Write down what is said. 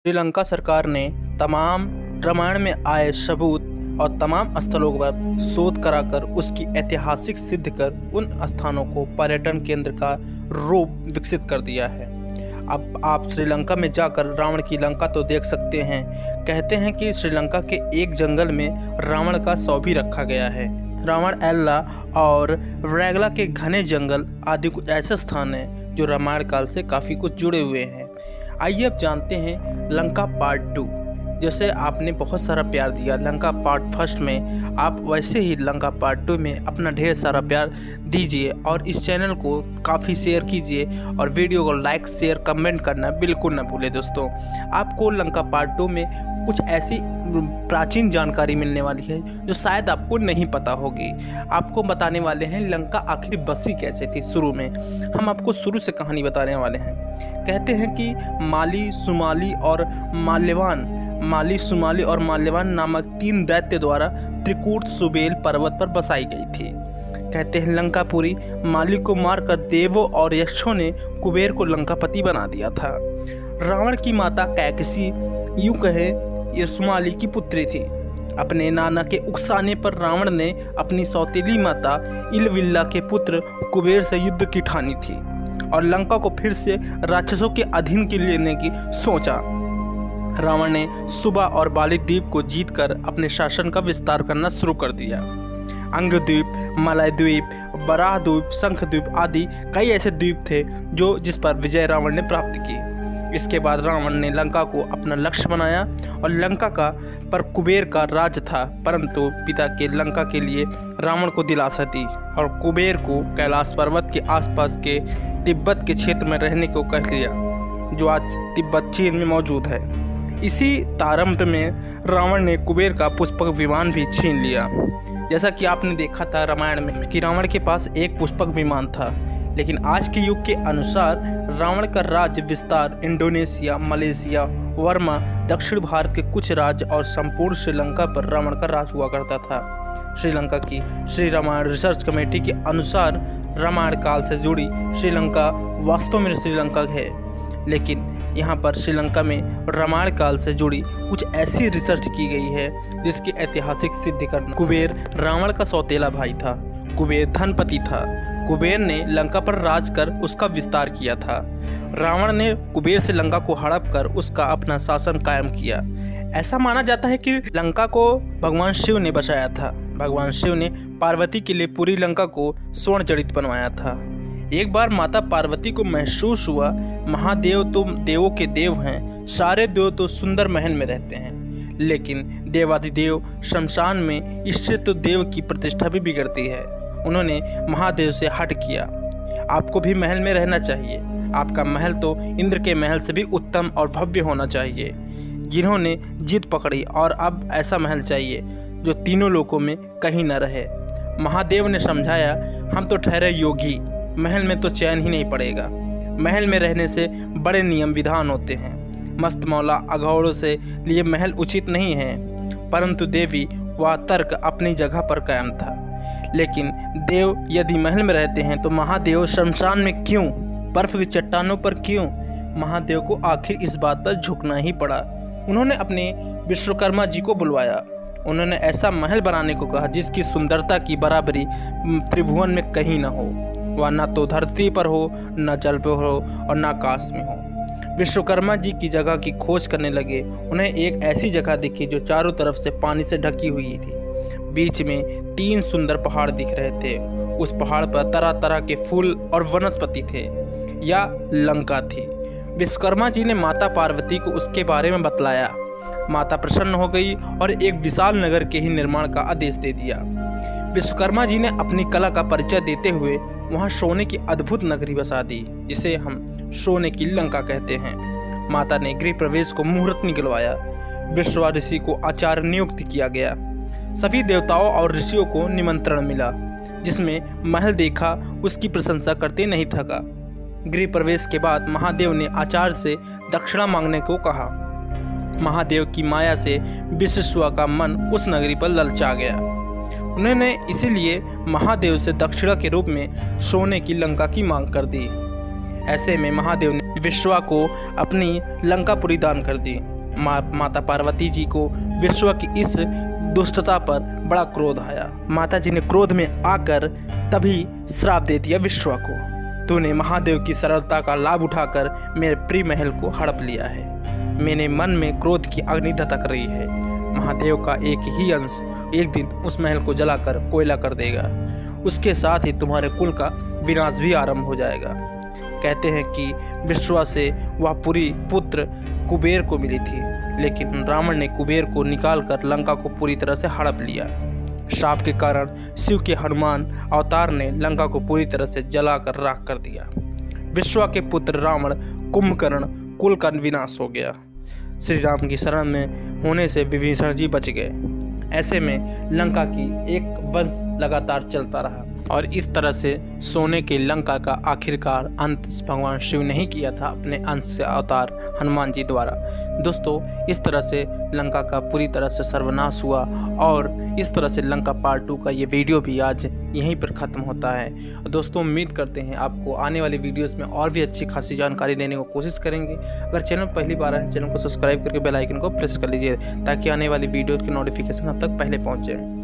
श्रीलंका सरकार ने तमाम रामायण में आए सबूत और तमाम स्थलों पर शोध कराकर उसकी ऐतिहासिक सिद्ध कर उन स्थानों को पर्यटन केंद्र का रूप विकसित कर दिया है। अब आप श्रीलंका में जाकर रावण की लंका तो देख सकते हैं। कहते हैं कि श्रीलंका के एक जंगल में रावण का शव भी रखा गया है। रावण एल्ला और वैगला के घने जंगल आदि कुछ ऐसे स्थान हैं जो रामायण काल से काफ़ी कुछ जुड़े हुए हैं। आइए अब जानते हैं लंका पार्ट 2। जैसे आपने बहुत सारा प्यार दिया लंका पार्ट फर्स्ट में, आप वैसे ही लंका पार्ट 2 में अपना ढेर सारा प्यार दीजिए और इस चैनल को काफ़ी शेयर कीजिए और वीडियो को लाइक शेयर कमेंट करना बिल्कुल ना भूलें। दोस्तों, आपको लंका पार्ट 2 में कुछ ऐसी प्राचीन जानकारी मिलने वाली है जो शायद आपको नहीं पता होगी। आपको बताने वाले हैं लंका आखिर बसी कैसे थी। शुरू में हम आपको शुरू से कहानी बताने वाले हैं। कहते हैं कि माली, सुमाली और माल्यवान नामक 3 दैत्य द्वारा त्रिकूट सुबेल पर्वत पर बसाई गई थी। कहते हैं लंकापुरी माली को मारकर देवों और यक्षों ने कुबेर को लंकापति बना दिया था। रावण की माता कैकसी यूं कहे ये सुमाली की पुत्री थी। अपने नाना के उकसाने पर रावण ने अपनी सौतेली माता इलविल्ला के पुत्र कुबेर से युद्ध की ठानी थी और लंका को फिर से राक्षसों के अधीन के लेने की सोचा। रावण ने सुबा और बाली द्वीप को जीतकर अपने शासन का विस्तार करना शुरू कर दिया। अंगद्वीप, मलय द्वीप, बराह द्वीप, शंख द्वीप आदि कई ऐसे द्वीप थे जिस पर विजय रावण ने प्राप्त की। इसके बाद रावण ने लंका को अपना लक्ष्य बनाया और लंका का पर कुबेर का राज था, परंतु पिता के लंका के लिए रावण को दिलासा दी और कुबेर को कैलाश पर्वत के आसपास के तिब्बत के क्षेत्र में रहने को कह दिया, जो आज तिब्बत चीन में मौजूद है। इसी तारम्भ में रावण ने कुबेर का पुष्पक विमान भी छीन लिया। जैसा कि आपने देखा था रामायण में कि रावण के पास एक पुष्पक विमान था, लेकिन आज के युग के अनुसार रावण का राज्य विस्तार इंडोनेशिया, मलेशिया, वर्मा, दक्षिण भारत के कुछ राज्य और संपूर्ण श्रीलंका पर रावण का राज हुआ करता था। श्रीलंका की श्री रामायण रिसर्च कमेटी के अनुसार रामायण काल से जुड़ी श्रीलंका वास्तव में श्रीलंका है, लेकिन यहाँ पर श्रीलंका में रामायण काल से जुड़ी कुछ ऐसी रिसर्च की गई है जिसकी ऐतिहासिक सिद्धि करना। कुबेर रावण का सौतेला भाई था। कुबेर धनपति था। कुबेर ने लंका पर राज कर उसका विस्तार किया था। रावण ने कुबेर से लंका को हड़प कर उसका अपना शासन कायम किया। ऐसा माना जाता है कि लंका को भगवान शिव ने बचाया था। भगवान शिव ने पार्वती के लिए पूरी लंका को स्वर्ण जड़ित बनवाया था। एक बार माता पार्वती को महसूस हुआ, महादेव तुम देवों के देव हैं, सारे देव तो सुंदर महल में रहते हैं, लेकिन देवाधिदेव शमशान में, इससे तो देव की प्रतिष्ठा भी बिगड़ती है। उन्होंने महादेव से हट किया। आपको भी महल में रहना चाहिए। आपका महल तो इंद्र के महल से भी उत्तम और भव्य होना चाहिए। जिन्होंने जिद पकड़ी और अब ऐसा महल चाहिए जो तीनों लोकों में कहीं न रहे। महादेव ने समझाया, हम तो ठहरे योगी, महल में तो चैन ही नहीं पड़ेगा। महल में रहने से बड़े नियम विधान होते हैं। मस्त मौला अघौड़ों से लिए महल उचित नहीं है। परंतु देवी वह तर्क अपनी जगह पर कायम था। लेकिन देव यदि महल में रहते हैं तो महादेव शमशान में क्यों, बर्फ की चट्टानों पर क्यों? महादेव को आखिर इस बात पर झुकना ही पड़ा। उन्होंने अपने विश्वकर्मा जी को बुलवाया। उन्होंने ऐसा महल बनाने को कहा जिसकी सुंदरता की बराबरी त्रिभुवन में कहीं न हो। वह न तो धरती पर हो, न जल पर हो और न आकाश में हो। विश्वकर्मा जी की जगह की खोज करने लगे। उन्हें एक ऐसी जगह दिखी जो चारों तरफ से पानी से ढकी हुई थी। बीच में 3 सुंदर पहाड़ दिख रहे थे। उस पहाड़ पर तरह तरह के फूल और वनस्पति थे। या लंका थी। विश्वकर्मा जी ने माता पार्वती को उसके बारे में बतलाया। माता प्रसन्न हो गई और एक विशाल नगर के ही निर्माण का आदेश दे दिया। विश्वकर्मा जी ने अपनी कला का परिचय देते हुए वहां सोने की अद्भुत नगरी बसा दी, जिसे हम सोने की लंका कहते हैं। माता ने गृह प्रवेश को मुहूर्त निकलवाया। विश्वा ऋषि को आचार्य नियुक्त किया गया। सभी देवताओं और ऋषियों को निमंत्रण मिला। जिसमें महल देखा उसकी प्रशंसा करते नहीं थका। गृह प्रवेश के बाद महादेव ने आचार्य से दक्षिणा मांगने को कहा। महादेव की माया से विश्वा का मन उस नगरी पर ललचा गया। उन्होंने इसीलिए महादेव से दक्षिणा के रूप में सोने की लंका की मांग कर दी। ऐसे में महादेव ने विश्वा को अपनी लंकापुरी दान कर दी। माता पार्वती जी को विश्वा की इस दुष्टता पर बड़ा क्रोध आया। माता जी ने क्रोध में आकर तभी श्राप दे दिया विश्वा को, तूने महादेव की सरलता का लाभ उठाकर मेरे प्रिय महल को हड़प लिया है। मेरे मन में क्रोध की अग्नि धधक रही है। महादेव का एक ही अंश एक दिन उस महल को जलाकर कोयला कर देगा। उसके साथ ही तुम्हारे कुल का विनाश भी आरंभ हो जाएगा। कहते हैं कि विश्वा से वह पूरी पुत्र कुबेर को मिली थी, लेकिन रावण ने कुबेर को निकालकर लंका को पूरी तरह से हड़प लिया। श्राप के कारण शिव के हनुमान अवतार ने लंका को पूरी तरह से जलाकर राख कर दिया। विश्वा के पुत्र रावण कुंभकर्ण कुल का विनाश हो गया। श्री राम की शरण में होने से विभीषण जी बच गए। ऐसे में लंका की एक वंश लगातार चलता रहा और इस तरह से सोने के लंका का आखिरकार अंत भगवान शिव ने ही किया था अपने अंश से अवतार हनुमान जी द्वारा। दोस्तों, इस तरह से लंका का पूरी तरह से सर्वनाश हुआ और इस तरह से लंका पार्ट 2 का ये वीडियो भी आज यहीं पर ख़त्म होता है। दोस्तों, उम्मीद करते हैं आपको आने वाली वीडियोस में और भी अच्छी खासी जानकारी देने को कोशिश करेंगे। अगर चैनल पहली बार है, चैनल को सब्सक्राइब करके बेल आइकन को प्रेस कर लीजिए ताकि आने वाली वीडियो की नोटिफिकेशन आप तक पहले पहुँच जाए।